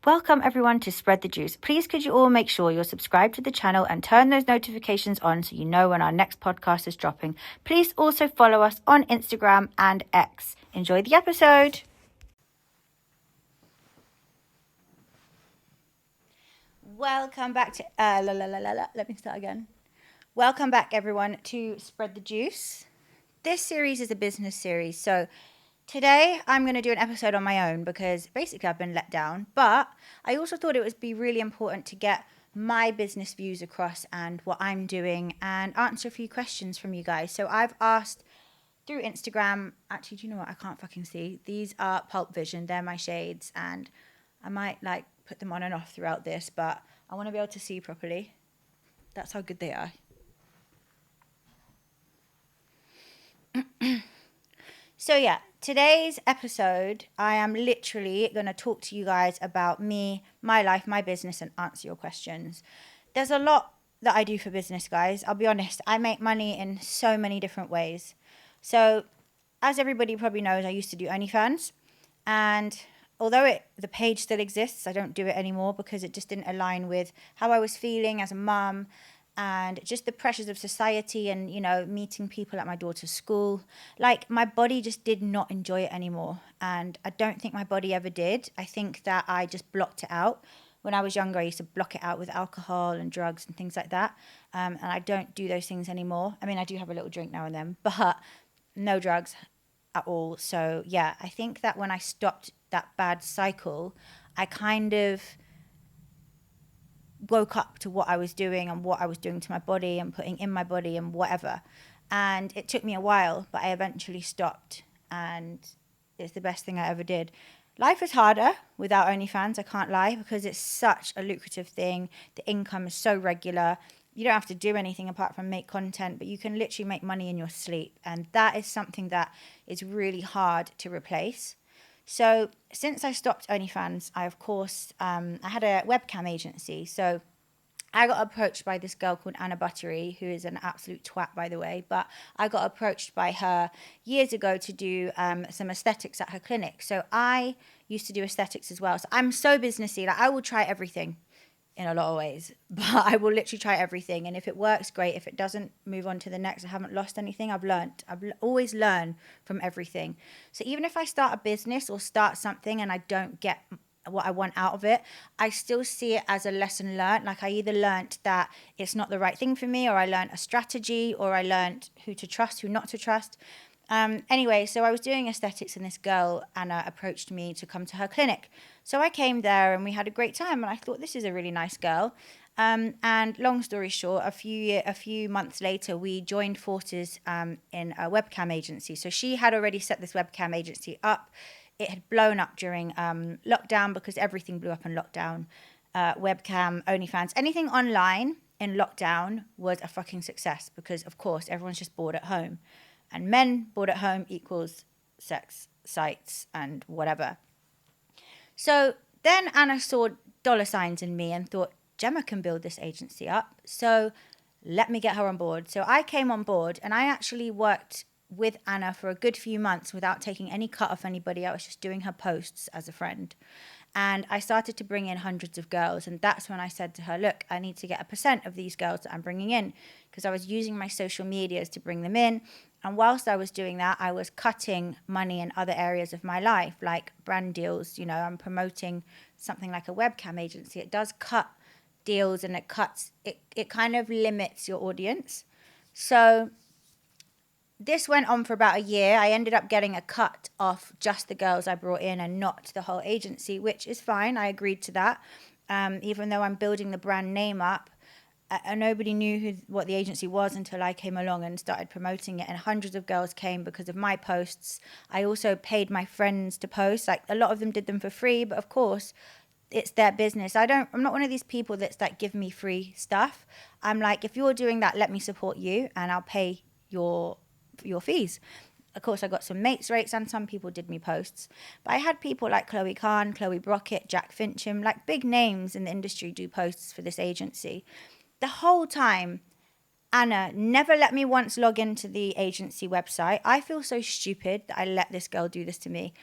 Welcome everyone to Spread the Juice. Please could you all make sure you're subscribed to the channel and turn those notifications on so you know when our next podcast is dropping. Please also follow us on Instagram and X. Enjoy the episode. Welcome back to let me start again. Welcome back everyone to Spread the Juice. This series is a business series, so today I'm going to do an episode on my own because basically I've been let down, but I also thought it would be really important to get my business views across and what I'm doing and answer a few questions from you guys. So I've asked through Instagram, actually, do you know what? I can't fucking see. These are Pulp Vision. They're my shades and I might put them on and off throughout this, but I want to be able to see properly. That's how good they are. So yeah, today's episode, I am literally going to talk to you guys about me, my life, my business, and answer your questions. There's a lot that I do for business, guys. I'll be honest, I make money in so many different ways. So as everybody probably knows, I used to do OnlyFans. And although the page still exists, I don't do it anymore because it just didn't align with how I was feeling as a mum. And just the pressures of society and, you know, meeting people at my daughter's school. My body just did not enjoy it anymore. And I don't think my body ever did. I think that I just blocked it out. When I was younger, I used to block it out with alcohol and drugs and things like that. And I don't do those things anymore. I mean, I do have a little drink now and then, but no drugs at all. So, yeah, I think that when I stopped that bad cycle, I kind of woke up to what I was doing and what I was doing to my body and putting in my body and whatever. And it took me a while, but I eventually stopped. And it's the best thing I ever did. Life is harder without OnlyFans, I can't lie, because it's such a lucrative thing. The income is so regular. You don't have to do anything apart from make content, but you can literally make money in your sleep. And that is something that is really hard to replace. So since I stopped OnlyFans, I had a webcam agency. So I got approached by this girl called Anna Buttery, who is an absolute twat, by the way. But I got approached by her years ago to do some aesthetics at her clinic. So I used to do aesthetics as well. So I'm so businessy. I will try everything in a lot of ways, but I will literally try everything. And if it works, great. If it doesn't, move on to the next. I haven't lost anything. I've always learn from everything. So even if I start a business or start something and I don't get what I want out of it, I still see it as a lesson learned. I either learned that it's not the right thing for me, or I learned a strategy, or I learned who to trust, who not to trust. Anyway, so I was doing aesthetics and this girl, Anna, approached me to come to her clinic. So I came there and we had a great time and I thought, this is a really nice girl. And long story short, a few months later, we joined forces in a webcam agency. So she had already set this webcam agency up. It had blown up during lockdown because everything blew up in lockdown. Webcam, OnlyFans, anything online in lockdown was a fucking success because, of course, everyone's just bored at home. And men bored at home equals sex sites and whatever. So then Anna saw dollar signs in me and thought, Gemma can build this agency up. So let me get her on board. So I came on board and I actually worked with Anna for a good few months without taking any cut off anybody. I was just doing her posts as a friend. And I started to bring in hundreds of girls. And that's when I said to her, look, I need to get 1% of these girls that I'm bringing in, because I was using my social medias to bring them in. And whilst I was doing that, I was cutting money in other areas of my life, like brand deals. You know, I'm promoting something like a webcam agency. It does cut deals and it kind of limits your audience. So this went on for about a year. I ended up getting a cut off just the girls I brought in and not the whole agency, which is fine. I agreed to that. Even though I'm building the brand name up, nobody knew what the agency was until I came along and started promoting it. And hundreds of girls came because of my posts. I also paid my friends to post. A lot of them did them for free, but of course, it's their business. I'm not one of these people that's give me free stuff. I'm if you're doing that, let me support you and I'll pay your fees. Of course, I got some mates rates and some people did me posts. But I had people like Chloe Khan, Chloe Brockett, Jack Fincham, big names in the industry do posts for this agency. The whole time, Anna never let me once log into the agency website. I feel so stupid that I let this girl do this to me.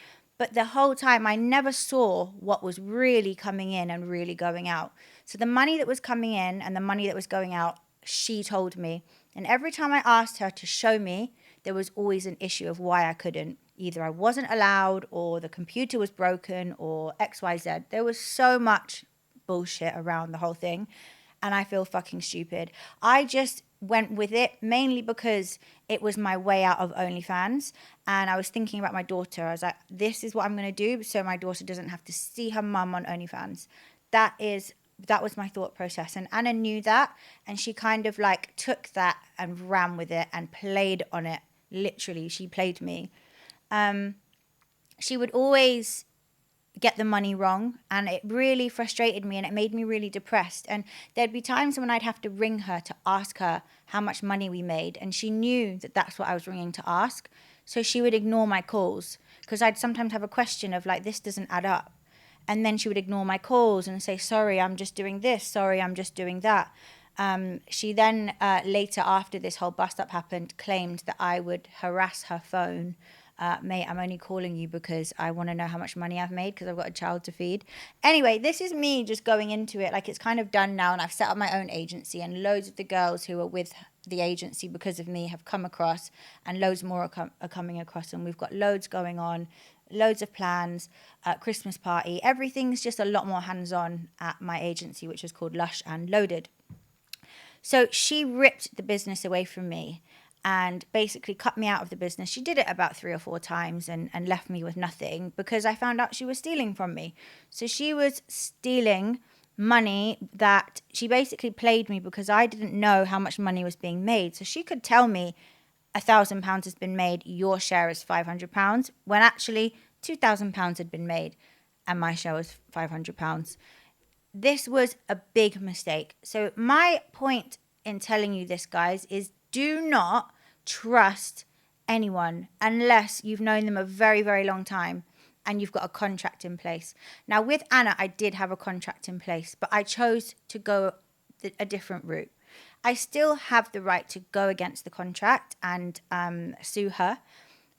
But the whole time I never saw what was really coming in and really going out. So the money that was coming in and the money that was going out, she told me. And every time I asked her to show me, there was always an issue of why I couldn't. Either I wasn't allowed, or the computer was broken, or XYZ. There was so much bullshit around the whole thing. And I feel fucking stupid. I just went with it mainly because it was my way out of OnlyFans. And I was thinking about my daughter. I was like, this is what I'm going to do so my daughter doesn't have to see her mum on OnlyFans. That was my thought process. And Anna knew that. And she kind of like took that and ran with it and played on it. Literally, she played me. She would always get the money wrong, and it really frustrated me, and it made me really depressed. And there'd be times when I'd have to ring her to ask her how much money we made, and she knew that that's what I was ringing to ask, so she would ignore my calls, because I'd sometimes have a question of like, this doesn't add up, and then she would ignore my calls and say, sorry, I'm just doing this, sorry, I'm just doing that. She then later, after this whole bust up happened, claimed that I would harass her phone. Mate, I'm only calling you because I want to know how much money I've made because I've got a child to feed. Anyway, this is me just going into it like it's kind of done now, and I've set up my own agency, and loads of the girls who are with the agency because of me have come across, and loads more are coming across, and we've got loads going on, loads of plans, Christmas party. Everything's just a lot more hands-on at my agency, which is called Lush and Loaded. So she ripped the business away from me and basically cut me out of the business. She did it about 3 or 4 times and left me with nothing because I found out she was stealing from me. So she was stealing money that she basically played me because I didn't know how much money was being made. So she could tell me £1,000 has been made, your share is £500, when actually £2,000 had been made and my share was £500. This was a big mistake. So my point in telling you this, guys, is do not trust anyone unless you've known them a very, very long time and you've got a contract in place. Now, with Anna, I did have a contract in place, but I chose to go a different route. I still have the right to go against the contract and sue her.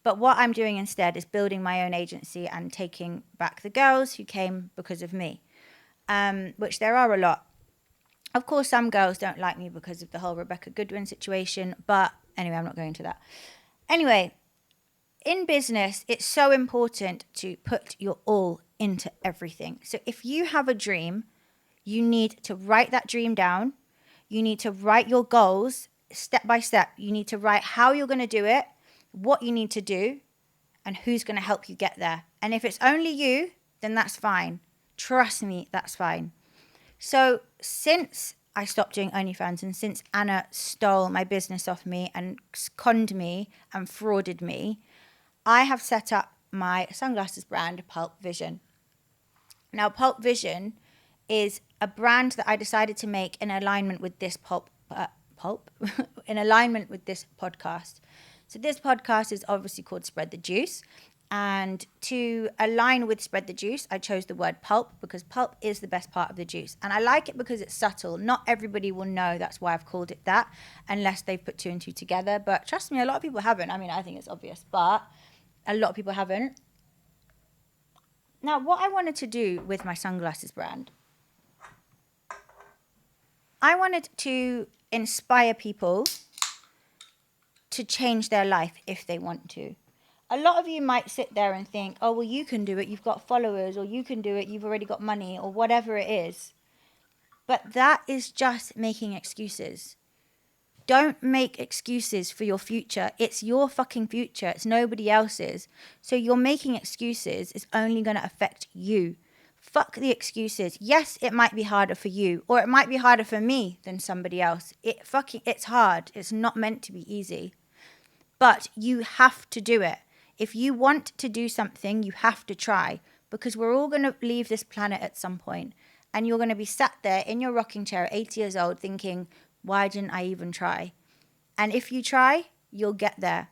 But what I'm doing instead is building my own agency and taking back the girls who came because of me, which there are a lot. Of course, some girls don't like me because of the whole Rebecca Goodwin situation. But anyway, I'm not going into that. Anyway, in business, it's so important to put your all into everything. So if you have a dream, you need to write that dream down. You need to write your goals step by step. You need to write how you're going to do it, what you need to do, and who's going to help you get there. And if it's only you, then that's fine. Trust me, that's fine. So since I stopped doing OnlyFans and since Anna stole my business off me and conned me and frauded me, I have set up my sunglasses brand, Pulp Vision. Now, Pulp Vision is a brand that I decided to make in alignment with this in alignment with this podcast. So this podcast is obviously called Spread the Juice. And to align with Spread the Juice, I chose the word pulp because pulp is the best part of the juice. And I like it because it's subtle. Not everybody will know that's why I've called it that unless they've put 2 and 2 together. But trust me, a lot of people haven't. I mean, I think it's obvious, but a lot of people haven't. Now, what I wanted to do with my sunglasses brand, I wanted to inspire people to change their life if they want to. A lot of you might sit there and think, oh, well, you can do it. You've got followers, or you can do it. You've already got money, or whatever it is. But that is just making excuses. Don't make excuses for your future. It's your fucking future. It's nobody else's. So you're making excuses is only going to affect you. Fuck the excuses. Yes, it might be harder for you, or it might be harder for me than somebody else. It's hard. It's not meant to be easy. But you have to do it. If you want to do something, you have to try, because we're all going to leave this planet at some point, and you're going to be sat there in your rocking chair at 80 years old thinking, why didn't I even try? And if you try, you'll get there.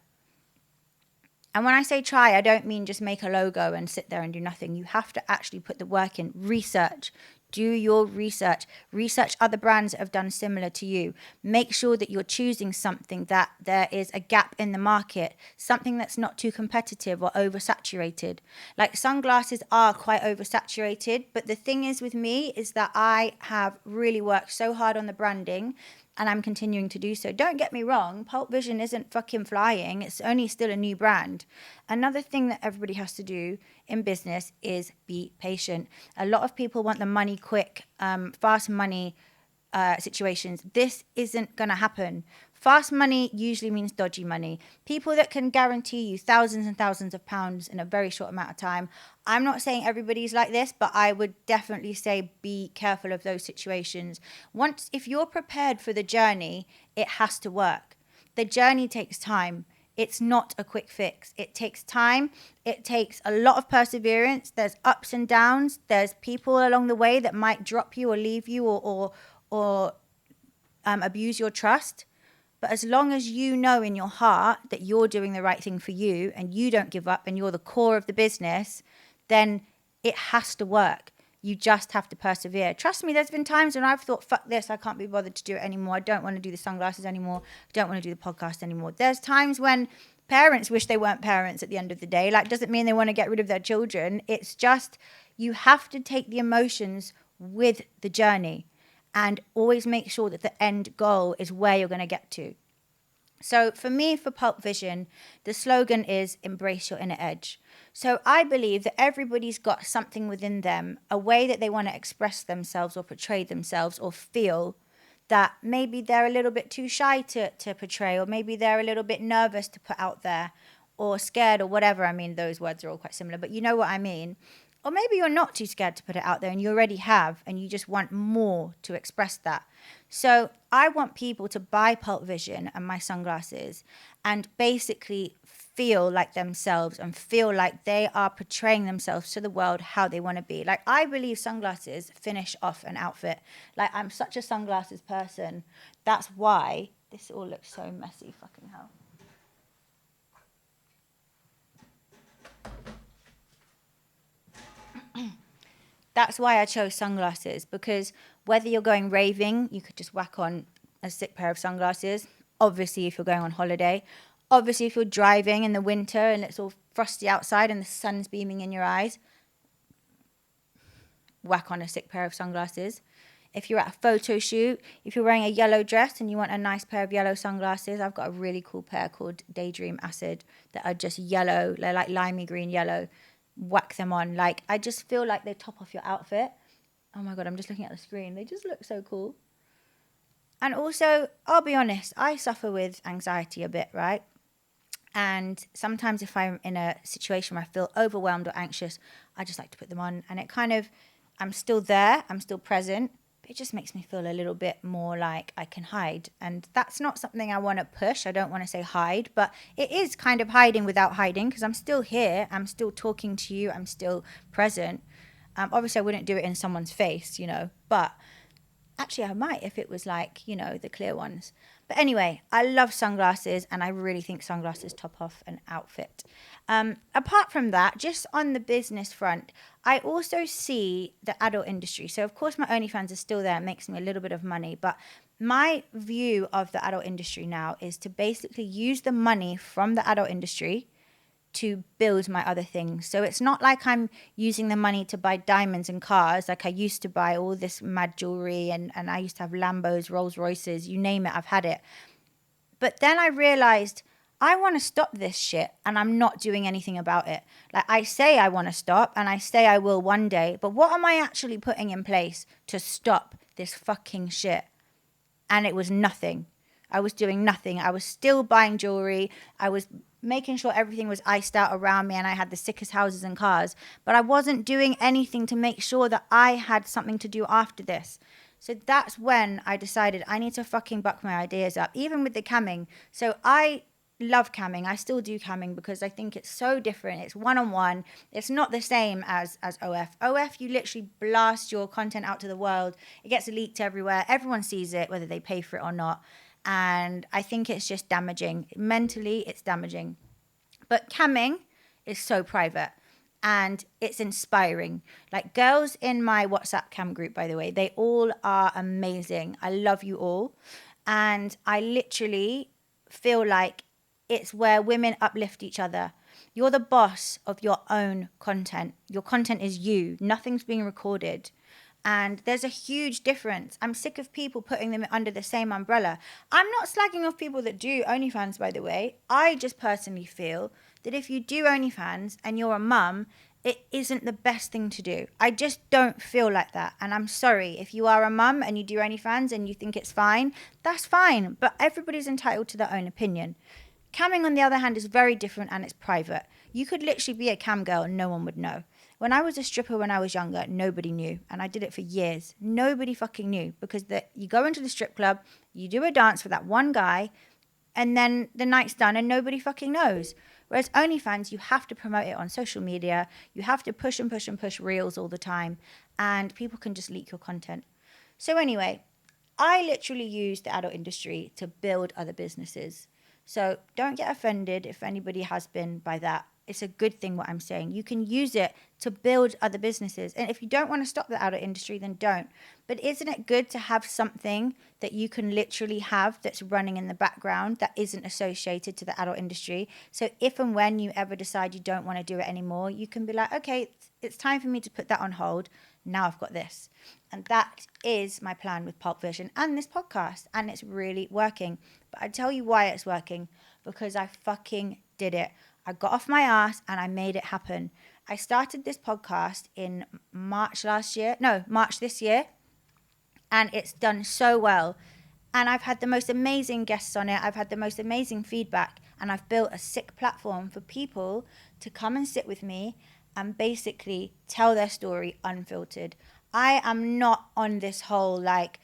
And when I say try, I don't mean just make a logo and sit there and do nothing. You have to actually put the work in, research, Do your research. Research other brands that have done similar to you. Make sure that you're choosing something that there is a gap in the market, something that's not too competitive or oversaturated. Like sunglasses are quite oversaturated, but the thing is with me is that I have really worked so hard on the branding, and I'm continuing to do so. Don't get me wrong, Pulp Vision isn't fucking flying. It's only still a new brand. Another thing that everybody has to do in business is be patient. A lot of people want the money quick, fast money situations. This isn't going to happen. Fast money usually means dodgy money. People that can guarantee you thousands and thousands of pounds in a very short amount of time. I'm not saying everybody's like this, but I would definitely say be careful of those situations. If you're prepared for the journey, it has to work. The journey takes time. It's not a quick fix. It takes time. It takes a lot of perseverance. There's ups and downs. There's people along the way that might drop you or leave you or abuse your trust. But as long as you know in your heart that you're doing the right thing for you and you don't give up and you're the core of the business, then it has to work. You just have to persevere. Trust me, there's been times when I've thought, fuck this, I can't be bothered to do it anymore. I don't want to do the sunglasses anymore. I don't want to do the podcast anymore. There's times when parents wish they weren't parents at the end of the day. Like, doesn't mean they want to get rid of their children. It's just, you have to take the emotions with the journey and always make sure that the end goal is where you're going to get to. So for me, for Pulp Vision, the slogan is embrace your inner edge. So I believe that everybody's got something within them, a way that they want to express themselves or portray themselves or feel that maybe they're a little bit too shy to portray, or maybe they're a little bit nervous to put out there or scared or whatever. I mean, those words are all quite similar, but you know what I mean. Or maybe you're not too scared to put it out there and you already have, and you just want more to express that. So I want people to buy Pulp Vision and my sunglasses and basically feel like themselves and feel like they are portraying themselves to the world how they want to be. Like, I believe sunglasses finish off an outfit. Like, I'm such a sunglasses person. That's why this all looks so messy, fucking hell. That's why I chose sunglasses, because whether you're going raving, you could just whack on a sick pair of sunglasses. Obviously, if you're going on holiday. Obviously, if you're driving in the winter and it's all frosty outside and the sun's beaming in your eyes, whack on a sick pair of sunglasses. If you're at a photo shoot, if you're wearing a yellow dress and you want a nice pair of yellow sunglasses, I've got a really cool pair called Daydream Acid that are just yellow. They're like limey green yellow. Whack them on. Like, I just feel like they top off your outfit. Oh my God, I'm just looking at the screen. They just look so cool. And also, I'll be honest, I suffer with anxiety a bit, right? And sometimes if I'm in a situation where I feel overwhelmed or anxious, I just like to put them on. And it kind of, I'm still there, I'm still present, but it just makes me feel a little bit more like I can hide. And that's not something I want to push. I don't want to say hide, but it is kind of hiding without hiding, because I'm still here, I'm still talking to you, I'm still present. Obviously, I wouldn't do it in someone's face, you know, but actually I might if it was like, you know, the clear ones. But anyway, I love sunglasses, and I really think sunglasses top off an outfit. Apart from that, just on the business front, I also see the adult industry. So, of course, my OnlyFans is still there. It makes me a little bit of money. But my view of the adult industry now is to basically use the money from the adult industry to build my other things. So it's not like I'm using the money to buy diamonds and cars. Like, I used to buy all this mad jewelry, and I used to have Lambos, Rolls Royces, you name it, I've had it. But then I realized I want to stop this shit, and I'm not doing anything about it. Like, I say I want to stop, and I say I will one day, but what am I actually putting in place to stop this fucking shit? And it was nothing. I was doing nothing. I was still buying jewelry. I was making sure everything was iced out around me, and I had the sickest houses and cars. But I wasn't doing anything to make sure that I had something to do after this. So that's when I decided I need to fucking buck my ideas up, even with the camming. So I love camming. I still do camming because I think it's so different. It's one-on-one. It's not the same as OF. OF, you literally blast your content out to the world. It gets leaked everywhere. Everyone sees it, whether they pay for it or not. And I think it's just damaging. Mentally, it's damaging. But camming is so private. and it's inspiring. Like, girls in my WhatsApp cam group, by the way, they all are amazing. I love you all. And I literally feel like it's where women uplift each other. You're the boss of your own content. Your content is you. Nothing's being recorded. And there's a huge difference. I'm sick of people putting them under the same umbrella. I'm not slagging off people that do OnlyFans, by the way. I just personally feel that if you do OnlyFans and you're a mum, it isn't the best thing to do. I just don't feel like that. And I'm sorry, if you are a mum and you do OnlyFans and you think it's fine, that's fine. But everybody's entitled to their own opinion. Camming, on the other hand, is very different and it's private. You could literally be a cam girl and no one would know. When I was a stripper when I was younger, nobody knew. And I did it for years. Nobody fucking knew, because you go into the strip club, you do a dance for that one guy, and then the night's done and nobody fucking knows. Whereas OnlyFans, you have to promote it on social media. You have to push and push and push reels all the time. And people can just leak your content. So anyway, I literally use the adult industry to build other businesses. So don't get offended if anybody has been by that. It's a good thing what I'm saying. You can use it to build other businesses. And if you don't want to stop the adult industry, then don't. But isn't it good to have something that you can literally have that's running in the background that isn't associated to the adult industry? So if and when you ever decide you don't want to do it anymore, you can be like, okay, it's time for me to put that on hold. Now I've got this. And that is my plan with Pulp Vision and this podcast. And it's really working. But I tell you why it's working. Because I fucking did it. I got off my ass and I made it happen. I started this podcast in March this year. And it's done so well. And I've had the most amazing guests on it. I've had the most amazing feedback. And I've built a sick platform for people to come and sit with me and basically tell their story unfiltered. I am not on this whole like,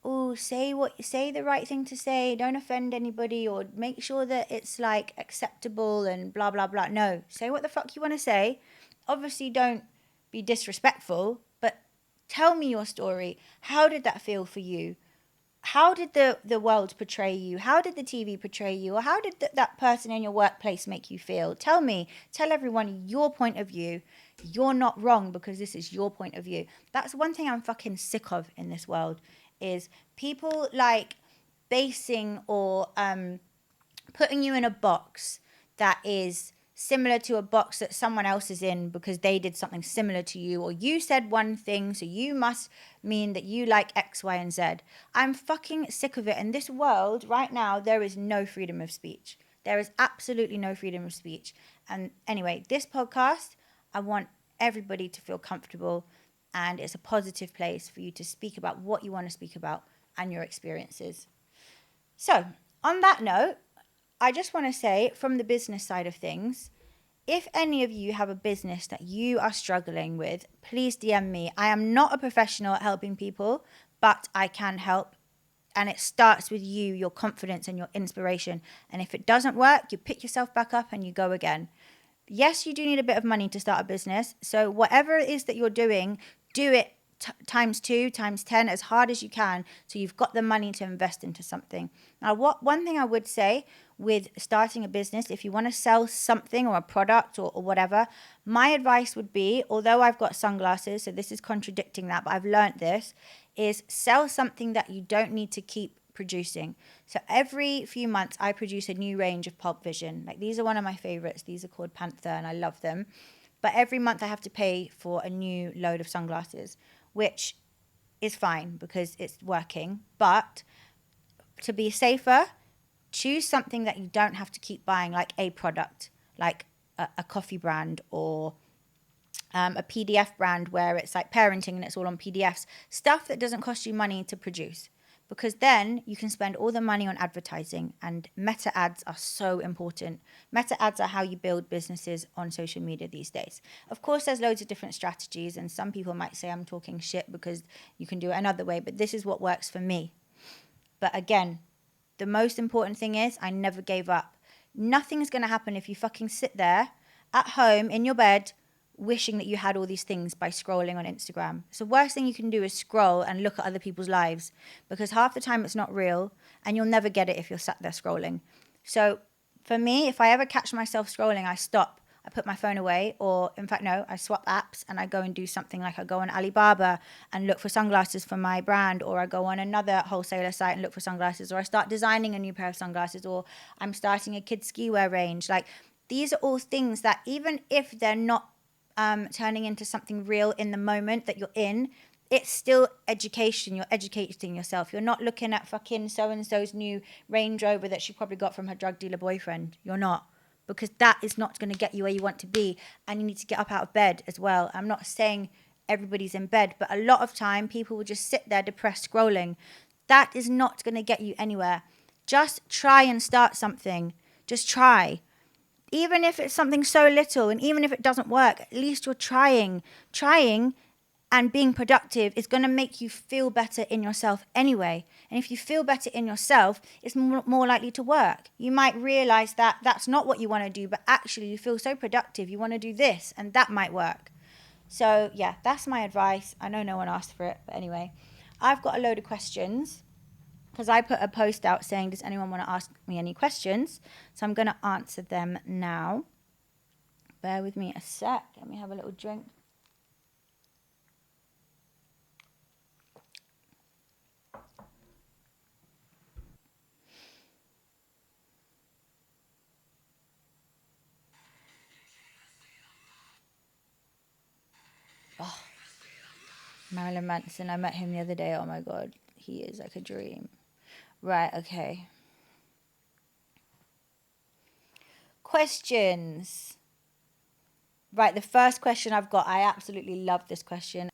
oh, say the right thing to say, don't offend anybody, or make sure that it's like acceptable and blah blah blah. No, say what the fuck you want to say. Obviously don't be disrespectful, but tell me your story. How did that feel for you? How did the world portray you? How did the TV portray you? Or how did that person in your workplace make you feel? Tell me, tell everyone your point of view. You're not wrong because this is your point of view. That's one thing I'm fucking sick of in this world, is people like basing or putting you in a box that is similar to a box that someone else is in because they did something similar to you, or you said one thing, so you must mean that you like X, Y, and Z. I'm fucking sick of it. In this world right now, there is no freedom of speech. There is absolutely no freedom of speech. And anyway, this podcast, I want everybody to feel comfortable, and it's a positive place for you to speak about what you want to speak about and your experiences. So on that note, I just want to say, from the business side of things, if any of you have a business that you are struggling with, please DM me. I am not a professional at helping people, but I can help. And it starts with you, your confidence and your inspiration. And if it doesn't work, you pick yourself back up and you go again. Yes, you do need a bit of money to start a business. So whatever it is that you're doing, do it times 2, times 10, as hard as you can, so you've got the money to invest into something. Now, one thing I would say with starting a business, if you want to sell something or a product or whatever, my advice would be, although I've got sunglasses, so this is contradicting that, but I've learned this, is sell something that you don't need to keep producing. So every few months I produce a new range of Pulp Vision. Like, these are one of my favorites. These are called Panther and I love them. But every month I have to pay for a new load of sunglasses, which is fine because it's working. But to be safer, choose something that you don't have to keep buying, like a product, like a coffee brand or a PDF brand where it's like parenting and it's all on PDFs. Stuff that doesn't cost you money to produce. Because then you can spend all the money on advertising, and meta ads are so important. Meta ads are how you build businesses on social media these days. Of course, there's loads of different strategies, and some people might say I'm talking shit because you can do it another way, but this is what works for me. But again, the most important thing is I never gave up. Nothing's going to happen if you fucking sit there at home in your bed wishing that you had all these things by scrolling on Instagram. So the worst thing you can do is scroll and look at other people's lives, because half the time it's not real and you'll never get it if you're sat there scrolling. So for me, if I ever catch myself scrolling, I stop. I put my phone away, or in fact, no, I swap apps and I go and do something like I go on Alibaba and look for sunglasses for my brand, or I go on another wholesaler site and look for sunglasses, or I start designing a new pair of sunglasses, or I'm starting a kids ski wear range. Like, these are all things that even if they're not turning into something real in the moment that you're in, it's still education. You're educating yourself. You're not looking at fucking so-and-so's new Range Rover that she probably got from her drug dealer boyfriend. You're not. Because that is not going to get you where you want to be. And you need to get up out of bed as well. I'm not saying everybody's in bed, but a lot of time people will just sit there depressed scrolling. That is not going to get you anywhere. Just try and start something. Just try. Even if it's something so little, and even if it doesn't work, at least you're trying. Trying and being productive is going to make you feel better in yourself anyway. And if you feel better in yourself, it's more likely to work. You might realize that that's not what you want to do, but actually you feel so productive, you want to do this, and that might work. So yeah, that's my advice. I know no one asked for it, but anyway, I've got a load of questions because I put a post out saying, does anyone want to ask me any questions? So I'm going to answer them now. Bear with me a sec. Let me have a little drink. Oh, Marilyn Manson. I met him the other day. Oh my God. He is like a dream. Right, okay. Questions. Right, the first question I've got, I absolutely love this question.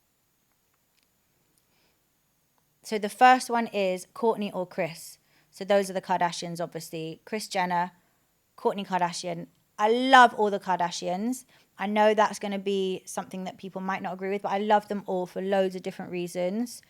So the first one is Kourtney or Kris. So those are the Kardashians, obviously. Kris Jenner, Kourtney Kardashian. I love all the Kardashians. I know that's going to be something that people might not agree with, but I love them all for loads of different reasons.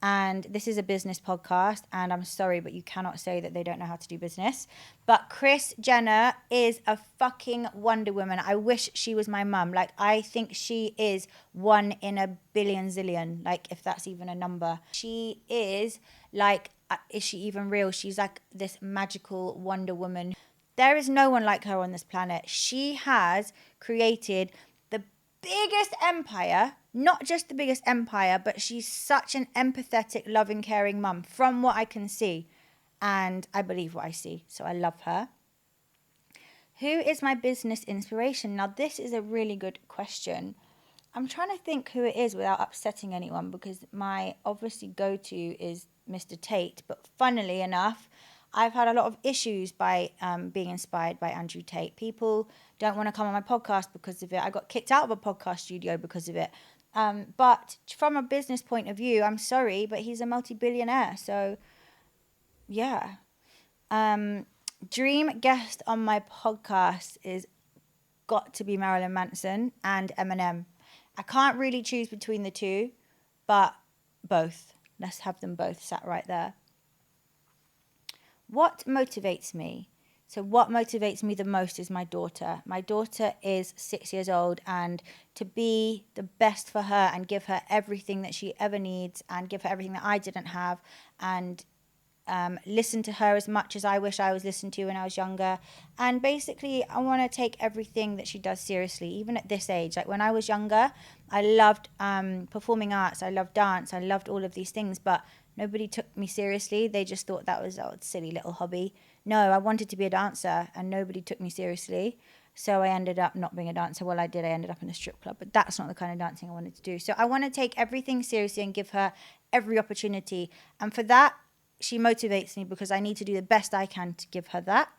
And this is a business podcast, and I'm sorry, but you cannot say that they don't know how to do business. But Kris Jenner is a fucking Wonder Woman. I wish she was my mum. Like, I think she is one in a billion zillion, like, if that's even a number. She is like, is she even real? She's like this magical Wonder Woman. There is no one like her on this planet. She has created the biggest empire, not just the biggest empire, but she's such an empathetic, loving, caring mum from what I can see. And I believe what I see. So I love her. Who is my business inspiration? Now, this is a really good question. I'm trying to think who it is without upsetting anyone, because my obviously go-to is Mr. Tate. But funnily enough, I've had a lot of issues by being inspired by Andrew Tate. People don't want to come on my podcast because of it. I got kicked out of a podcast studio because of it. But from a business point of view, I'm sorry, but he's a multi-billionaire. So, yeah. Dream guest on my podcast is got to be Marilyn Manson and Eminem. I can't really choose between the two, but both. Let's have them both sat right there. What motivates me? So what motivates me the most is my daughter. My daughter is 6 years old, and to be the best for her and give her everything that she ever needs and give her everything that I didn't have, and listen to her as much as I wish I was listened to when I was younger. And basically, I want to take everything that she does seriously, even at this age. Like when I was younger, I loved performing arts. I loved dance. I loved all of these things, but nobody took me seriously. They just thought that was a silly little hobby. No, I wanted to be a dancer, and nobody took me seriously. So I ended up not being a dancer. Well, I did. I ended up in a strip club, but that's not the kind of dancing I wanted to do. So I want to take everything seriously and give her every opportunity. And for that, she motivates me because I need to do the best I can to give her that.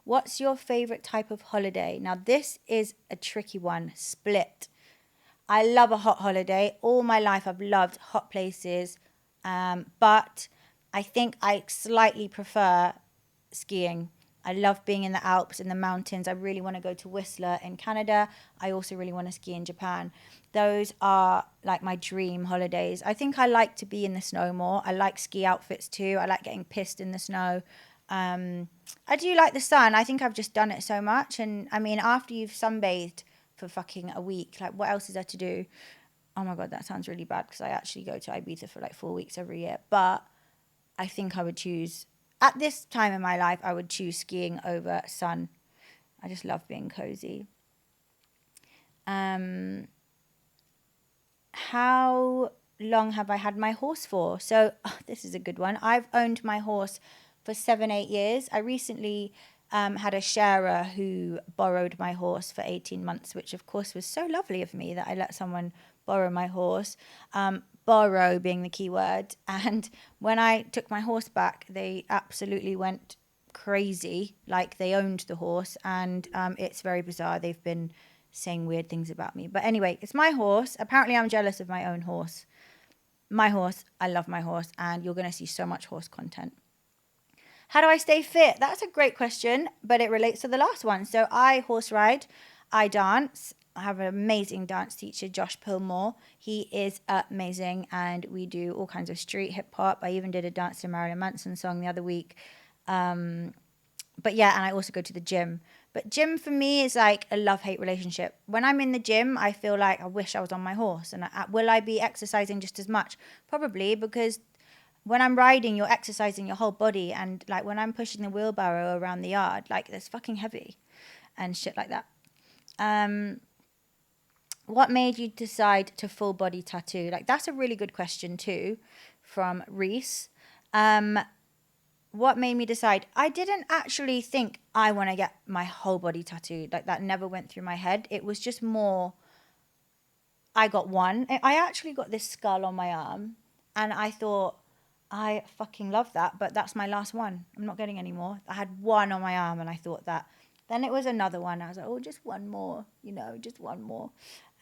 What's your favorite type of holiday? Now, this is a tricky one. Split. I love a hot holiday. All my life, I've loved hot places. But I think I slightly prefer skiing. I love being in the Alps, in the mountains. I really want to go to Whistler in Canada. I also really want to ski in Japan. Those are like my dream holidays. I think I like to be in the snow more. I like ski outfits too. I like getting pissed in the snow. I do like the sun. I think I've just done it so much. And I mean, after you've sunbathed for fucking a week, like what else is there to do? Oh my God, that sounds really bad because I actually go to Ibiza for like 4 weeks every year. But I think I would choose, at this time in my life, I would choose skiing over sun. I just love being cozy. How long have I had my horse for? So this is a good one. I've owned my horse for 7-8 years. I recently had a sharer who borrowed my horse for 18 months, which of course was so lovely of me that I let someone borrow my horse. Borrow being the key word. And when I took my horse back, they absolutely went crazy, like they owned the horse. And it's very bizarre. They've been saying weird things about me. But anyway, it's my horse. Apparently I'm jealous of my own horse. My horse, I love my horse, and you're going to see so much horse content. How do I stay fit? That's a great question, but it relates to the last one. So I horse ride, I dance. I have an amazing dance teacher, Josh Pillmore. He is amazing, and we do all kinds of street hip hop. I even did a dance to Marilyn Manson song the other week. But yeah, and I also go to the gym. But gym for me is like a love-hate relationship. When I'm in the gym, I feel like I wish I was on my horse. And will I be exercising just as much? Probably, because when I'm riding, you're exercising your whole body. And like when I'm pushing the wheelbarrow around the yard, like it's fucking heavy and shit like that. What made you decide to full body tattoo? Like that's a really good question too, from Reese. What made me decide? I didn't actually think I want to get my whole body tattooed. Like that never went through my head. It was just more, I got one. I actually got this skull on my arm, and I thought, I fucking love that, but that's my last one. I'm not getting any more. I had one on my arm, and I thought that. Then it was another one. I was like, oh, just one more, just one more.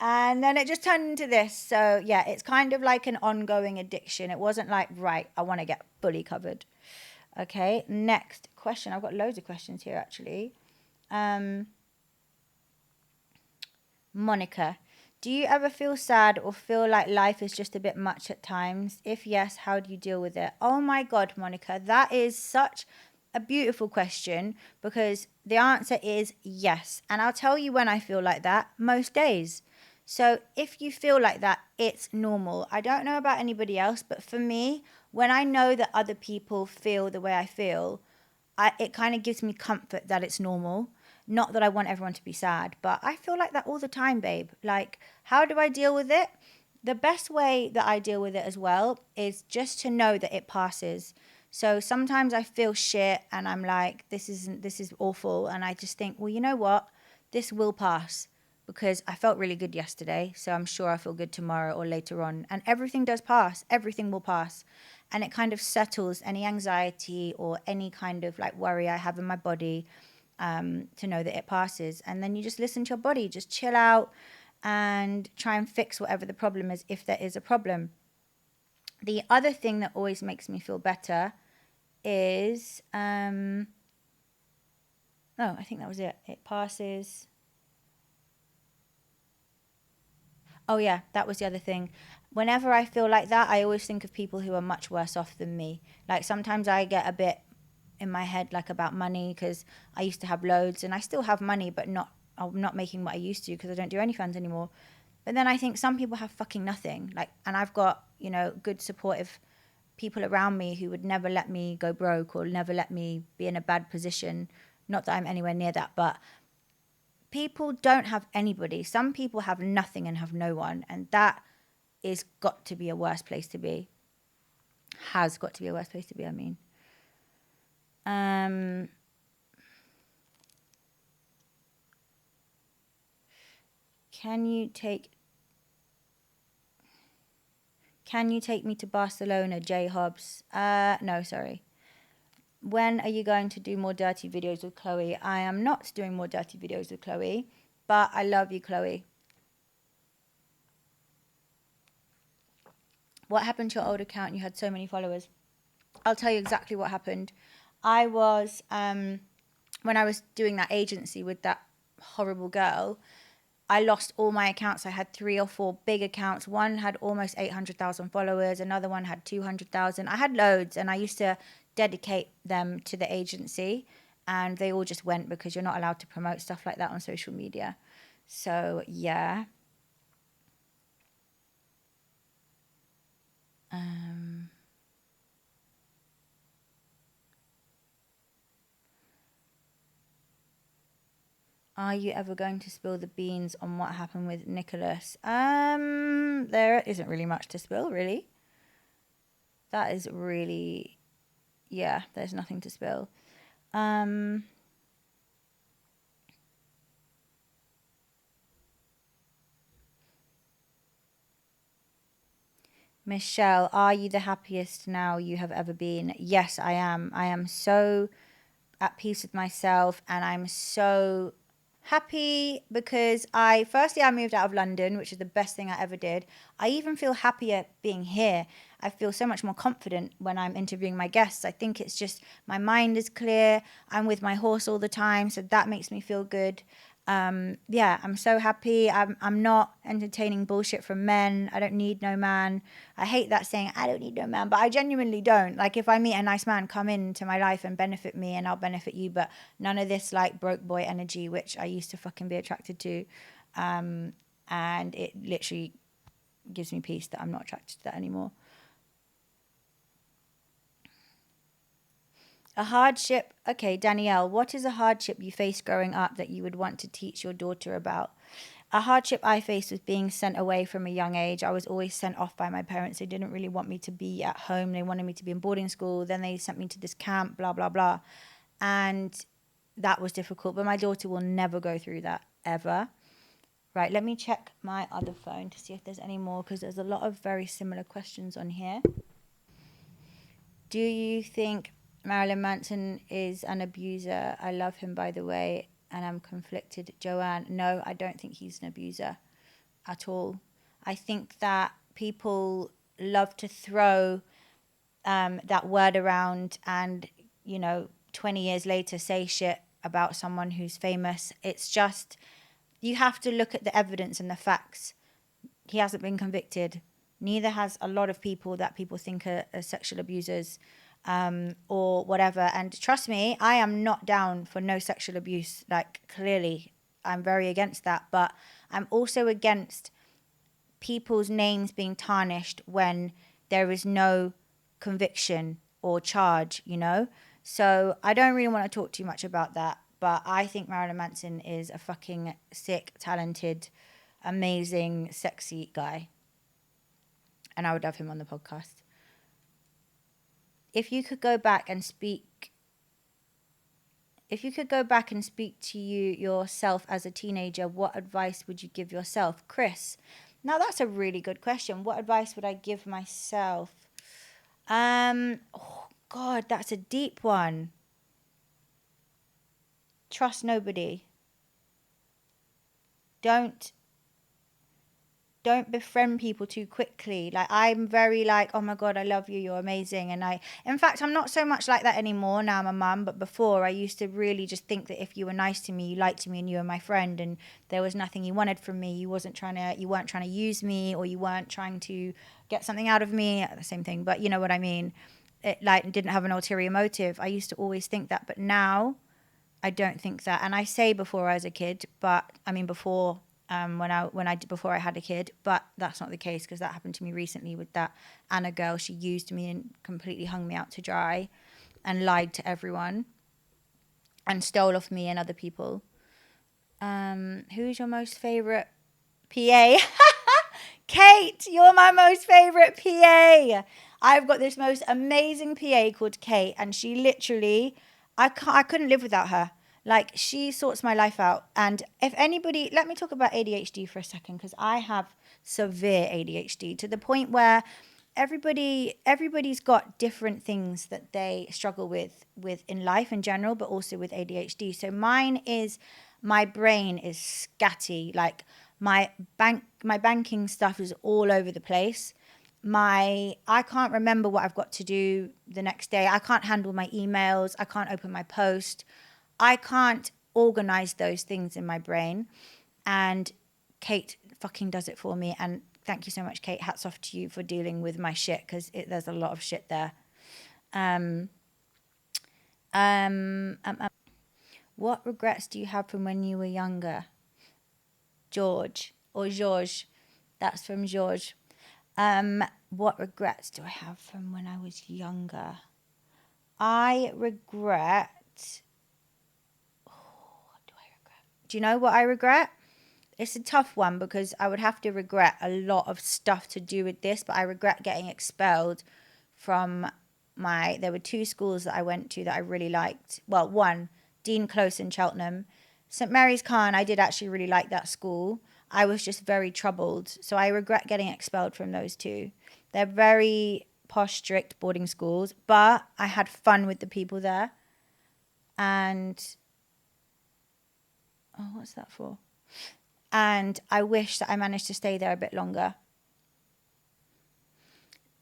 And then it just turned into this. So yeah, it's kind of like an ongoing addiction. It wasn't like, right, I want to get fully covered. Okay, next question. I've got loads of questions here, actually. Monica, do you ever feel sad or feel like life is just a bit much at times? If yes, how do you deal with it? Oh my God, Monica, that is such a beautiful question, because the answer is yes. And I'll tell you when I feel like that, most days. So if you feel like that, it's normal. I don't know about anybody else, but for me, when I know that other people feel the way I feel, it kind of gives me comfort that it's normal. Not that I want everyone to be sad, but I feel like that all the time, babe. Like, how do I deal with it? The best way that I deal with it as well is just to know that it passes. So sometimes I feel shit and I'm like, this is awful. And I just think, well, you know what? This will pass, because I felt really good yesterday. So I'm sure I'll feel good tomorrow or later on. And everything does pass. Everything will pass. And it kind of settles any anxiety or any kind of like worry I have in my body, to know that it passes. And then you just listen to your body, just chill out and try and fix whatever the problem is, if there is a problem. The other thing that always makes me feel better is, I think that was it. It passes. Oh yeah, that was the other thing. Whenever I feel like that, I always think of people who are much worse off than me. Like sometimes I get a bit in my head like about money, because I used to have loads and I still have money, but I'm not making what I used to, because I don't do OnlyFans anymore. But then I think some people have fucking nothing. Like, and I've got, good supportive people around me who would never let me go broke or never let me be in a bad position. Not that I'm anywhere near that, but people don't have anybody. Some people have nothing and have no one, and that is got to be a worse place to be. Has got to be a worse place to be, I mean. Can you take me to Barcelona, J Hobbs? No, sorry. When are you going to do more dirty videos with Chloe? I am not doing more dirty videos with Chloe, but I love you, Chloe. What happened to your old account? You had so many followers. I'll tell you exactly what happened. I was, when I was doing that agency with that horrible girl, I lost all my accounts. I had 3 or 4 big accounts. One had almost 800,000 followers. Another one had 200,000. I had loads, and I used to dedicate them to the agency, and they all just went, because you're not allowed to promote stuff like that on social media. So yeah. Are you ever going to spill the beans on what happened with Nicholas? There isn't really much to spill, really. That is really, yeah, there's nothing to spill. Michelle, are you the happiest now you have ever been? Yes, I am. I am so at peace with myself, and I'm so happy because I moved out of London, which is the best thing I ever did. I even feel happier being here. I feel so much more confident when I'm interviewing my guests. I think it's just my mind is clear. I'm with my horse all the time, so that makes me feel good. Yeah, I'm so happy. I'm not entertaining bullshit from men. I don't need no man. I hate that saying, I don't need no man, but I genuinely don't. Like, if I meet a nice man, come into my life and benefit me, and I'll benefit you, but none of this like broke boy energy, which I used to fucking be attracted to. And it literally gives me peace that I'm not attracted to that anymore. A hardship. Okay, Danielle, what is a hardship you faced growing up that you would want to teach your daughter about? A hardship I faced was being sent away from a young age. I was always sent off by my parents. They didn't really want me to be at home. They wanted me to be in boarding school. Then they sent me to this camp, blah, blah, blah. And that was difficult. But my daughter will never go through that, ever. Right, let me check my other phone to see if there's any more, because there's a lot of very similar questions on here. Do you think Marilyn Manson is an abuser? I love him, by the way, and I'm conflicted. Joanne, no, I don't think he's an abuser at all. I think that people love to throw that word around and, 20 years later say shit about someone who's famous. It's just, you have to look at the evidence and the facts. He hasn't been convicted. Neither has a lot of people that people think are sexual abusers or whatever. And trust me, I am not down for no sexual abuse. Like, clearly, I'm very against that. But I'm also against people's names being tarnished when there is no conviction or charge, So I don't really want to talk too much about that. But I think Marilyn Manson is a fucking sick, talented, amazing, sexy guy. And I would have him on the podcast. If you could go back and speak to yourself as a teenager, what advice would you give yourself? Chris, now that's a really good question. What advice would I give myself? Oh God, that's a deep one. Trust nobody. Don't befriend people too quickly. Like, I'm very like, oh my God, I love you, you're amazing. And in fact, I'm not so much like that anymore. Now I'm a mum, but before I used to really just think that if you were nice to me, you liked me and you were my friend and there was nothing you wanted from me. You weren't trying to use me, or you weren't trying to get something out of me. The same thing, but you know what I mean? It like didn't have an ulterior motive. I used to always think that, but now I don't think that. And I say before I was a kid, but I mean before before I had a kid, but that's not the case, because that happened to me recently with that Anna girl. She used me and completely hung me out to dry and lied to everyone and stole off me and other people. Who's your most favorite PA? Kate, you're my most favorite PA. I've got this most amazing PA called Kate, and she literally, I couldn't live without her. Like, she sorts my life out. And if anybody, let me talk about ADHD for a second, because I have severe ADHD to the point where everybody's got different things that they struggle with in life in general, but also with ADHD. So mine is, my brain is scatty. Like, my banking stuff is all over the place. I can't remember what I've got to do the next day. I can't handle my emails. I can't open my post. I can't organize those things in my brain. And Kate fucking does it for me. And thank you so much, Kate. Hats off to you for dealing with my shit, because there's a lot of shit there. What regrets do you have from when you were younger? George or George. That's from George. What regrets do I have from when I was younger? I regret... what do I regret? Do you know what I regret? It's a tough one because I would have to regret a lot of stuff to do with this, but I regret getting expelled from there were two schools that I went to that I really liked. Well, one, Dean Close in Cheltenham. St Mary's Khan, I did actually really like that school. I was just very troubled. So I regret getting expelled from those two. They're very posh, strict boarding schools, but I had fun with the people there. And, oh, what's that for? And I wish that I managed to stay there a bit longer.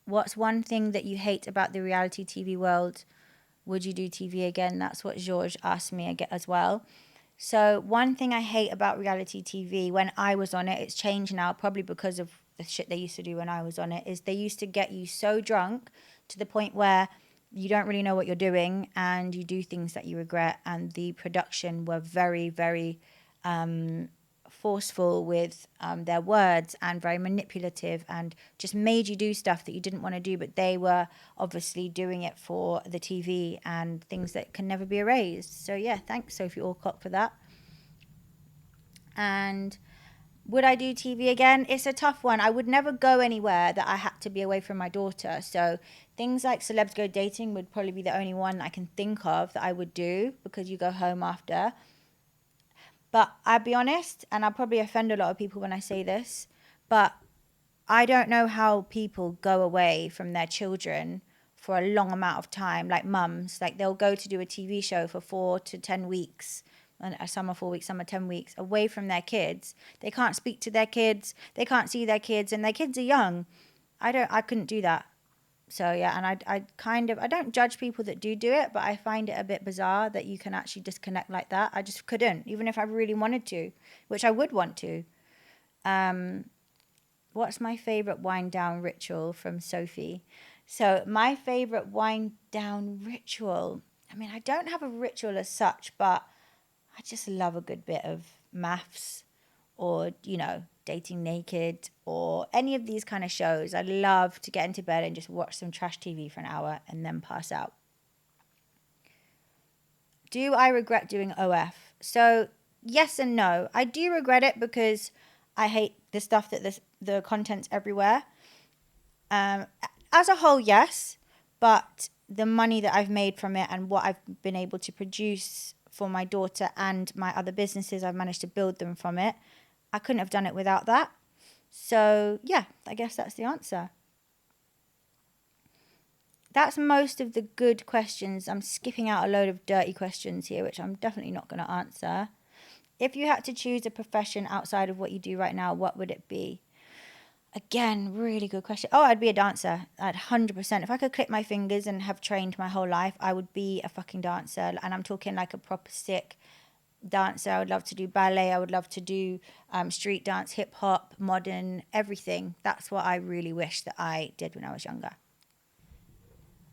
What's one thing that you hate about the reality TV world? Would you do TV again? That's what George asked me as well. So one thing I hate about reality TV when I was on it, it's changed now probably because of the shit they used to do when I was on it, is they used to get you so drunk to the point where you don't really know what you're doing and you do things that you regret. And the production were very, very forceful with their words and very manipulative and just made you do stuff that you didn't want to do, but they were obviously doing it for the TV and things that can never be erased. So yeah, thanks Sophie Alcock for that. And would I do TV again? It's a tough one. I would never go anywhere that I had to be away from my daughter. So things like Celebs Go Dating would probably be the only one I can think of that I would do, because you go home after. But I'll be honest, and I'll probably offend a lot of people when I say this, but I don't know how people go away from their children for a long amount of time, like mums. Like they'll go to do a TV show for 4 to 10 weeks, and some are 4 weeks, some are 10 weeks, away from their kids. They can't speak to their kids, they can't see their kids, and their kids are young. I couldn't do that. So yeah, and I don't judge people that do it, but I find it a bit bizarre that you can actually disconnect like that. I just couldn't, even if I really wanted to, which I would want to. What's my favorite wind down ritual from Sophie? So my favorite wind down ritual, I mean, I don't have a ritual as such, but I just love a good bit of maths or, Dating Naked or any of these kind of shows. I love to get into bed and just watch some trash TV for an hour and then pass out. Do I regret doing OF? So yes and no. I do regret it because I hate the stuff that the content's everywhere. As a whole, yes, but the money that I've made from it and what I've been able to produce for my daughter and my other businesses, I've managed to build them from it. I couldn't have done it without that. So yeah, I guess that's the answer. That's most of the good questions. I'm skipping out a load of dirty questions here, which I'm definitely not going to answer. If you had to choose a profession outside of what you do right now, what would it be? Again, really good question. Oh, I'd be a dancer. I'd 100%. If I could click my fingers and have trained my whole life, I would be a fucking dancer. And I'm talking like a proper sick dancer. I would love to do ballet. I would love to do street dance, hip hop, modern, everything. That's what I really wish that I did when I was younger.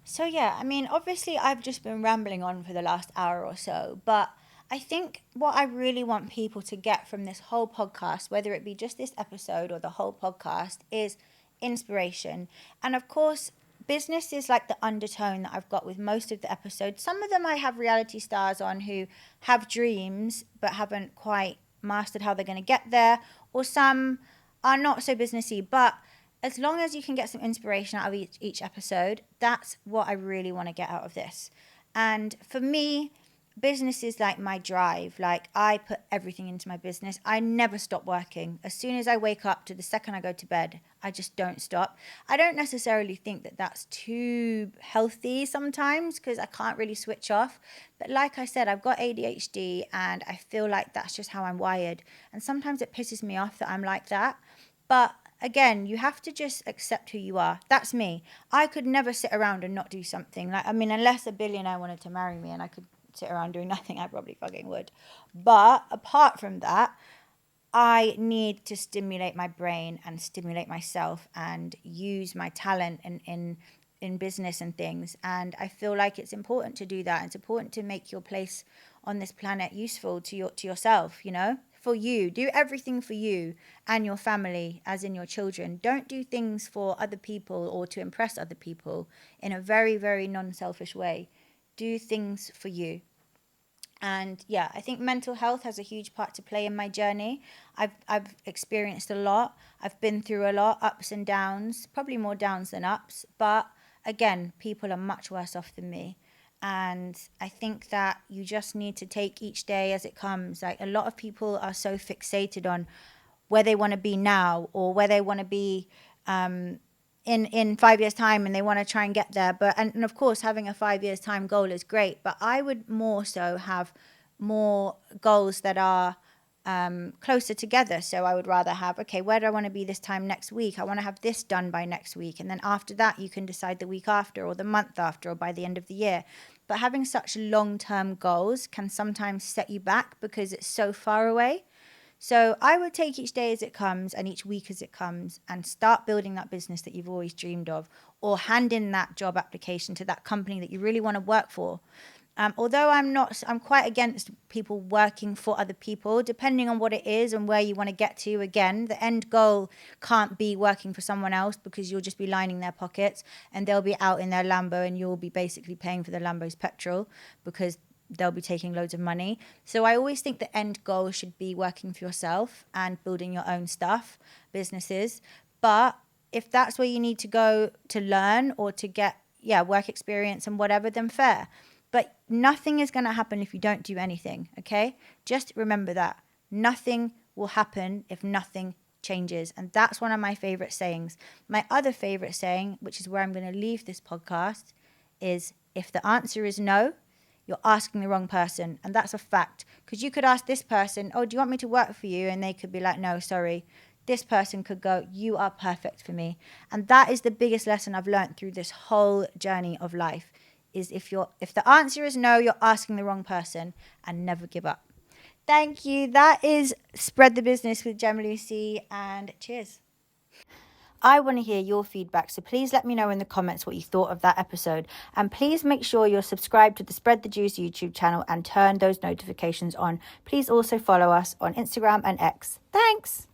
So yeah, I mean, obviously I've just been rambling on for the last hour or so, but I think what I really want people to get from this whole podcast, whether it be just this episode or the whole podcast, is inspiration. And of course, business is like the undertone that I've got with most of the episodes. Some of them I have reality stars on who have dreams but haven't quite mastered how they're going to get there, or some are not so businessy, but as long as you can get some inspiration out of each episode, that's what I really want to get out of this. And for me, business is like my drive. Like I put everything into my business. I never stop working. As soon as I wake up to the second I go to bed, I just don't stop. I don't necessarily think that that's too healthy sometimes because I can't really switch off. But like I said, I've got ADHD and I feel like that's just how I'm wired. And sometimes it pisses me off that I'm like that. But again, you have to just accept who you are. That's me. I could never sit around and not do something. Like, I mean, unless a billionaire wanted to marry me and I could sit around doing nothing, I probably fucking would. But apart from that, I need to stimulate my brain and stimulate myself and use my talent in business and things. And I feel like it's important to do that. It's important to make your place on this planet useful to yourself, for you. Do everything for you and your family, as in your children. Don't do things for other people or to impress other people in a very, very non-selfish way. Do things for you. And yeah, I think mental health has a huge part to play in my journey. I've experienced a lot. I've been through a lot, ups and downs, probably more downs than ups. But again, people are much worse off than me. And I think that you just need to take each day as it comes. Like, a lot of people are so fixated on where they want to be now, or where they want to be in 5 years' time, and they want to try and get there. But and of course, having a 5 years' time goal is great, but I would more so have more goals that are closer together. So I would rather have, okay, where do I want to be this time next week? I want to have this done by next week. And then after that, you can decide the week after, or the month after, or by the end of the year. But having such long-term goals can sometimes set you back because it's so far away. So I would take each day as it comes and each week as it comes, and start building that business that you've always dreamed of, or hand in that job application to that company that you really want to work for. Although I'm quite against people working for other people, depending on what it is and where you want to get to. Again, the end goal can't be working for someone else, because you'll just be lining their pockets, and they'll be out in their Lambo and you'll be basically paying for the Lambo's petrol, because they'll be taking loads of money. So I always think the end goal should be working for yourself and building your own stuff, businesses. But if that's where you need to go to learn or to get, work experience and whatever, then fair. But nothing is going to happen if you don't do anything, okay? Just remember that. Nothing will happen if nothing changes. And that's one of my favorite sayings. My other favorite saying, which is where I'm going to leave this podcast, is if the answer is no, you're asking the wrong person. And that's a fact. Because you could ask this person, oh, do you want me to work for you? And they could be like, no, sorry. This person could go, you are perfect for me. And that is the biggest lesson I've learned through this whole journey of life, is if the answer is no, you're asking the wrong person, and never give up. Thank you. That is Spread the Business with Gemma Lucy, and cheers. I want to hear your feedback, so please let me know in the comments what you thought of that episode. And please make sure you're subscribed to the Spread the Juice YouTube channel and turn those notifications on. Please also follow us on Instagram and X. Thanks.